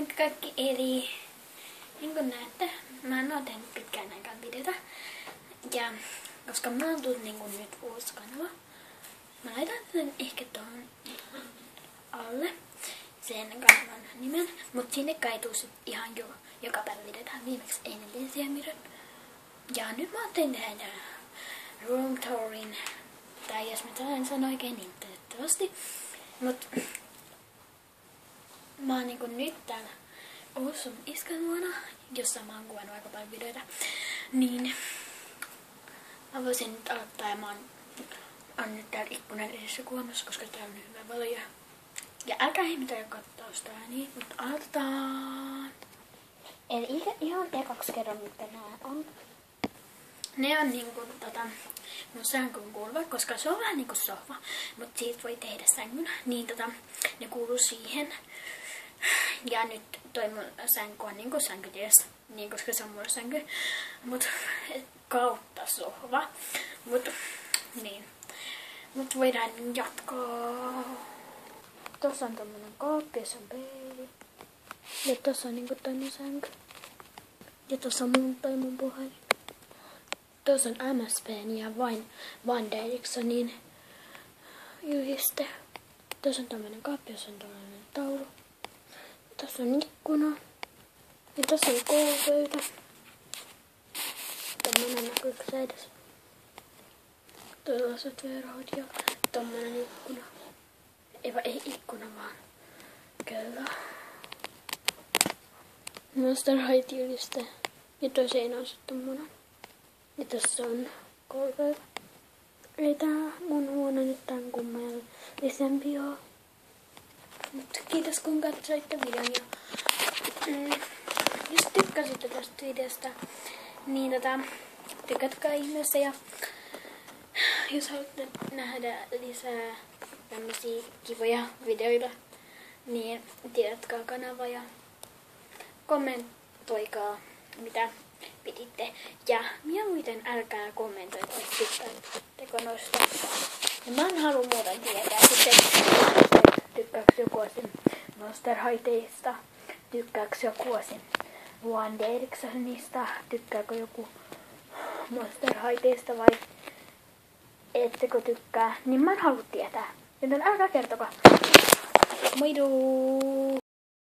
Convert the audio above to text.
Moikka kaikki, eli niin kuin näette, mä en oo tehnyt pitkään aikaan videota. Ja koska mä oon tullut niin kuin nyt uusi kanava, mä laitan sen ehkä tuohon alle sen kanavan nimen. Mut sinne kai tuu sit ihan joka päivä videota. Viimeksi eilen tein siihen videon. Ja nyt mä ajattelin tehdä room tourin. Tai jos mä tämän sanon oikein, niin toivottavasti. Mut mä oon niinku nyt täällä Oulun iskän luona, jossa mä oon kuvannut aika paljon videoita. Niin mä voisin nyt aloittaa ja mä oon nyt täällä ikkunan edessä kuvaamassa, koska täällä on hyvä valo. Ja älkää ihmetellä katsoa sitä niin, mutta aloitetaan. Eli ihan ekaksi kerran mitä nää on. Ne on niinku mun sänkyn kuuluva, koska se on vähän niinku sohva, mutta siitä voi tehdä sängyn. Niin ne kuuluu siihen. Ja nyt toi mun sänky on niinku sänkytilassa, niin koska se on mulla sänky. Mut kautta sohva. Mut voidaan jatkaa. Tossa on tommonen kaappi, jossa on peili. Ja tossa on niinku toinen sänky. Ja tossa on mun puhelin. Tuossa on MSPn ja Van Erikssonin yhdiste. Tuossa on tämmönen kaappi, jossa on tämmönen taulu. Tässä on ikkuna. Ja tässä on koulupöytä. Tämmönen näkyykö se edes? Tällaiset verhot ja tommonen ikkuna. Ei ikkuna vaan kello. Monster High-tyylistä. Ja toi seinä on sitten tommonen. Ja tässä on koulupöytä. Ei tää mun huone nyt tän kummallisempi oo. Mutta kiitos kun katsoitte videon ja jos tykkäsitte tästä videosta, niin tykätkää ihmeessä ja jos haluatte nähdä lisää tämmösiä kivoja videoita, niin tiedätkää kanava ja kommentoikaa mitä piditte. Ja mieluiten älkää kommentoiko, tykkäättekö noista. Ja mä en halua muuten tietää sitten, tykkääkö joku osin Monster High-teista, tykkääkö joku osin Van Erikssonista, tykkääkö joku Monster High-teista vai ettekö tykkää, niin mä en halua tietää. Joten älkää kertokaa. Moiduu!